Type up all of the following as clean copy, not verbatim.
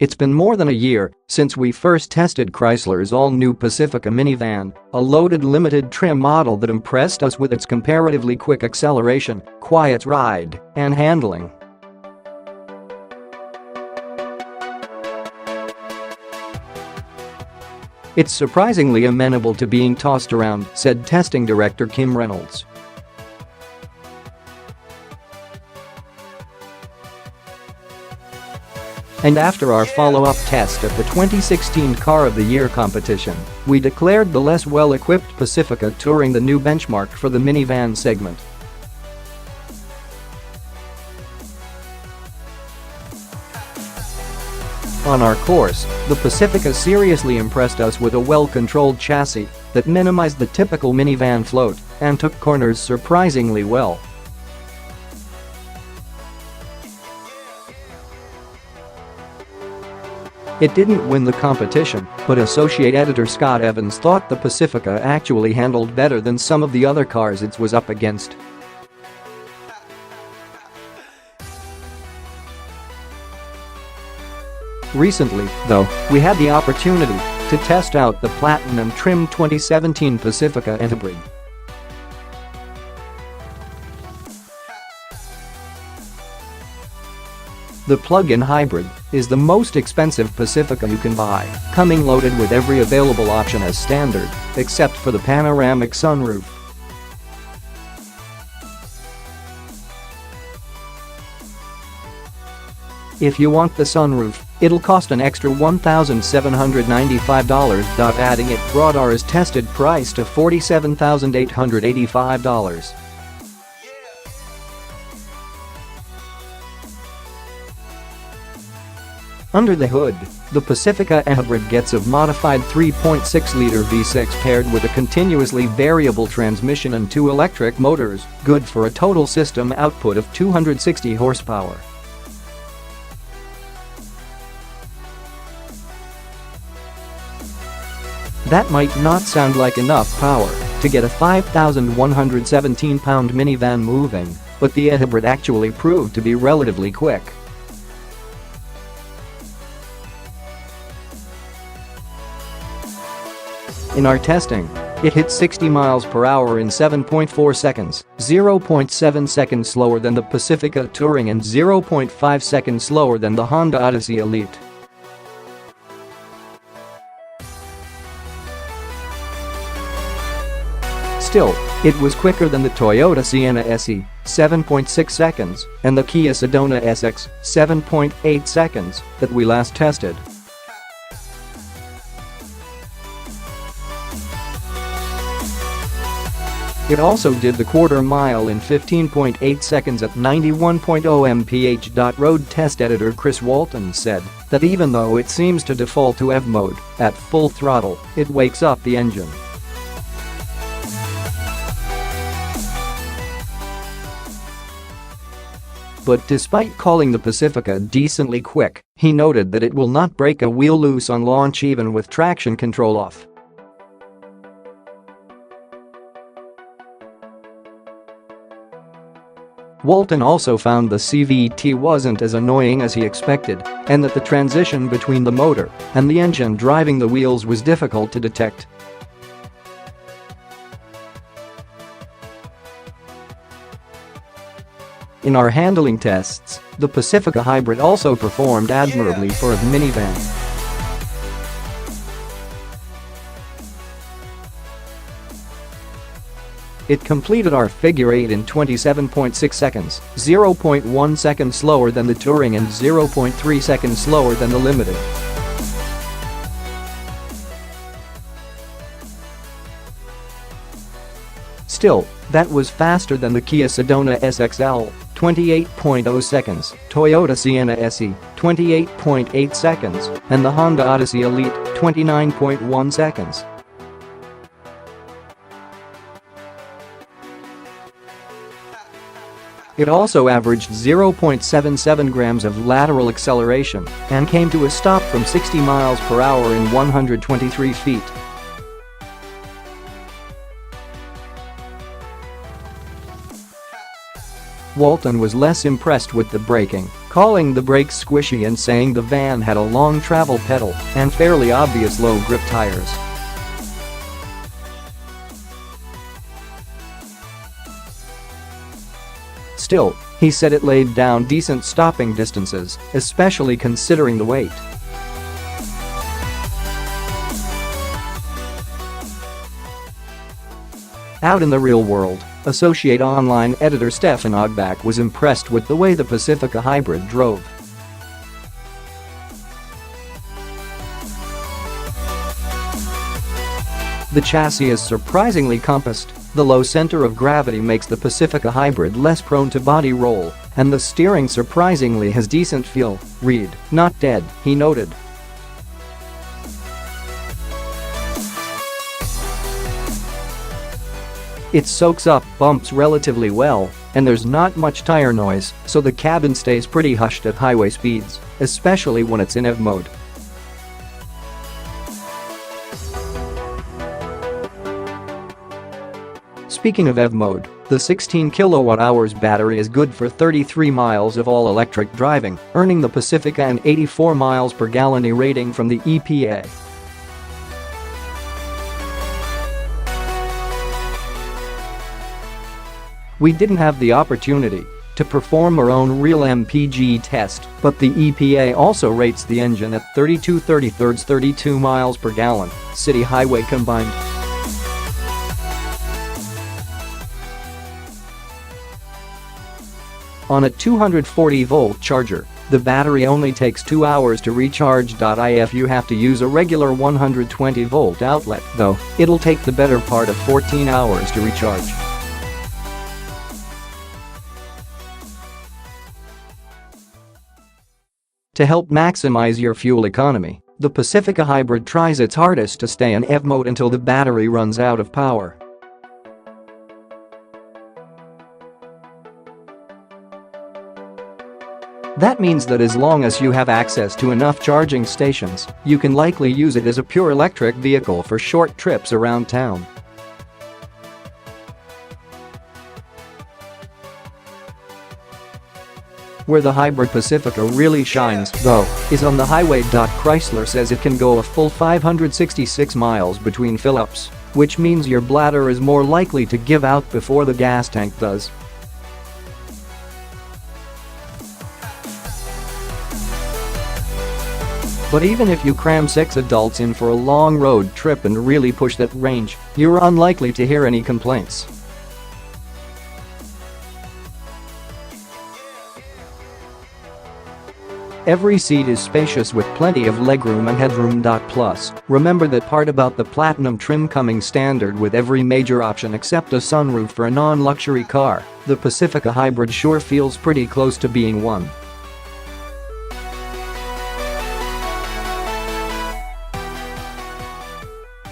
It's been more than a year since we first tested Chrysler's all-new Pacifica minivan, a loaded limited trim model that impressed us with its comparatively quick acceleration, quiet ride, and handling. It's surprisingly amenable to being tossed around, said testing director Kim Reynolds. And after our follow-up test at the 2016 Car of the Year competition, we declared the less well-equipped Pacifica Touring the new benchmark for the minivan segment. On our course, the Pacifica seriously impressed us with a well-controlled chassis that minimized the typical minivan float and took corners surprisingly well. It didn't win the competition, but associate editor Scott Evans thought the Pacifica actually handled better than some of the other cars it was up against. Recently, though, we had the opportunity to test out the Platinum Trim 2017 Pacifica Hybrid. The plug-in hybrid is the most expensive Pacifica you can buy, coming loaded with every available option as standard, except for the panoramic sunroof. If you want the sunroof, it'll cost an extra $1,795. Adding it brought ours tested price to $47,885. Under the hood, the Pacifica Hybrid gets a modified 3.6-liter V6 paired with a continuously variable transmission and two electric motors, good for a total system output of 260 horsepower. That might not sound like enough power to get a 5,117-pound minivan moving, but the Hybrid actually proved to be relatively quick. In our testing, it hit 60 miles per hour in 7.4 seconds, 0.7 seconds slower than the Pacifica Touring and 0.5 seconds slower than the Honda Odyssey Elite. Still, it was quicker than the Toyota Sienna SE, 7.6 seconds, and the Kia Sedona SX, 7.8 seconds, that we last tested. It also did the quarter mile in 15.8 seconds at 91.0 mph. Road test editor Chris Walton said that even though it seems to default to EV mode at full throttle, it wakes up the engine. But despite calling the Pacifica decently quick, he noted that it will not break a wheel loose on launch even with traction control off. Walton also found the CVT wasn't as annoying as he expected and that the transition between the motor and the engine driving the wheels was difficult to detect. In our handling tests, the Pacifica Hybrid also performed admirably for a minivan. It completed our figure 8 in 27.6 seconds, 0.1 seconds slower than the Touring and 0.3 seconds slower than the Limited. Still, that was faster than the Kia Sedona SXL, 28.0 seconds, Toyota Sienna SE, 28.8 seconds, and the Honda Odyssey Elite, 29.1 seconds. It also averaged 0.77 grams of lateral acceleration and came to a stop from 60 miles per hour in 123 feet. Walton was less impressed with the braking, calling the brakes squishy and saying the van had a long travel pedal and fairly obvious low-grip tires. Still, he said it laid down decent stopping distances, especially considering the weight. Out in the real world, Associate Online editor Stefan Ogbach was impressed with the way the Pacifica Hybrid drove. The chassis is surprisingly compact, the low center of gravity makes the Pacifica Hybrid less prone to body roll, and the steering surprisingly has decent feel. "Read, not dead," he noted. It soaks up bumps relatively well, and there's not much tire noise, so the cabin stays pretty hushed at highway speeds, especially when it's in EV mode. Speaking of EV mode, the 16 kWh battery is good for 33 miles of all-electric driving, earning the Pacifica an 84 miles per gallon rating from the EPA. We didn't have the opportunity to perform our own real MPG test, but the EPA also rates the engine at 32 miles per gallon, city highway combined. On a 240-volt charger, the battery only takes 2 hours to recharge. If you have to use a regular 120-volt outlet, though, it'll take the better part of 14 hours to recharge. To help maximize your fuel economy, the Pacifica Hybrid tries its hardest to stay in EV mode until the battery runs out of power. That means that as long as you have access to enough charging stations, you can likely use it as a pure electric vehicle for short trips around town. Where the hybrid Pacifica really shines, though, is on the highway. Chrysler says it can go a full 566 miles between fill-ups, which means your bladder is more likely to give out before the gas tank does. But even if you cram 6 adults in for a long road trip and really push that range, you're unlikely to hear any complaints. Every seat is spacious with plenty of legroom and headroom. Plus, remember that part about the Platinum trim coming standard with every major option except a sunroof for a non-luxury car, the Pacifica Hybrid sure feels pretty close to being one.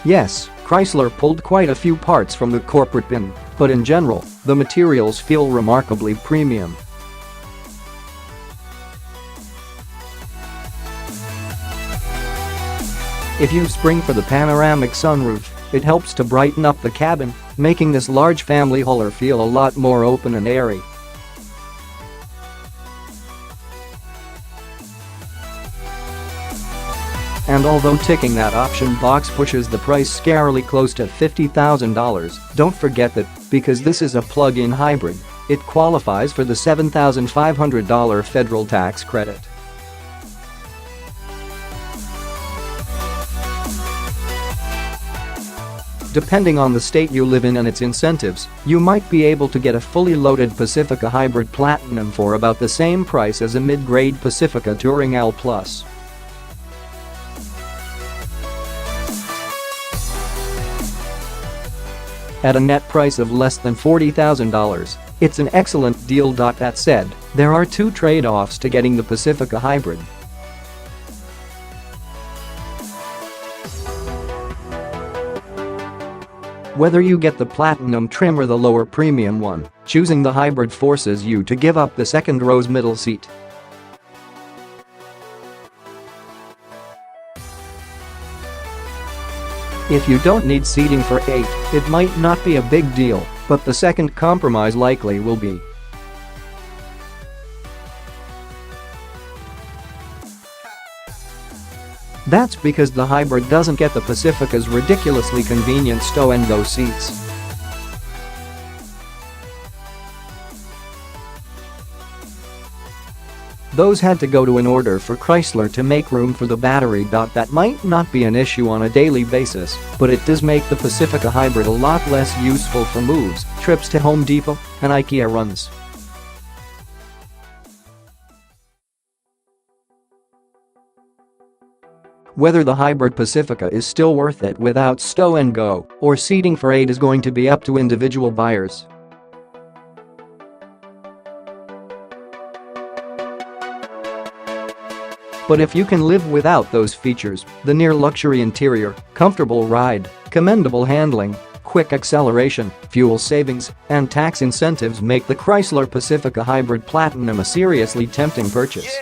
Yes, Chrysler pulled quite a few parts from the corporate bin, but in general, the materials feel remarkably premium. If you spring for the panoramic sunroof, it helps to brighten up the cabin, making this large family hauler feel a lot more open and airy. And although ticking that option box pushes the price scarily close to $50,000, don't forget that, because this is a plug-in hybrid, it qualifies for the $7,500 federal tax credit. Depending on the state you live in and its incentives, you might be able to get a fully loaded Pacifica Hybrid Platinum for about the same price as a mid-grade Pacifica Touring L+. At a net price of less than $40,000, it's an excellent deal. That said, there are two trade-offs to getting the Pacifica Hybrid. Whether you get the Platinum trim or the lower premium one, choosing the hybrid forces you to give up the second row's middle seat. If you don't need seating for 8, it might not be a big deal, but the second compromise likely will be. That's because the hybrid doesn't get the Pacifica's ridiculously convenient stow-and-go seats. Those had to go to in order for Chrysler to make room for the battery. That might not be an issue on a daily basis, but it does make the Pacifica hybrid a lot less useful for moves, trips to Home Depot, and IKEA runs. Whether the hybrid Pacifica is still worth it without stow-and-go or seating for 8 is going to be up to individual buyers. But if you can live without those features, the near-luxury interior, comfortable ride, commendable handling, quick acceleration, fuel savings, and tax incentives make the Chrysler Pacifica Hybrid Platinum a seriously tempting purchase.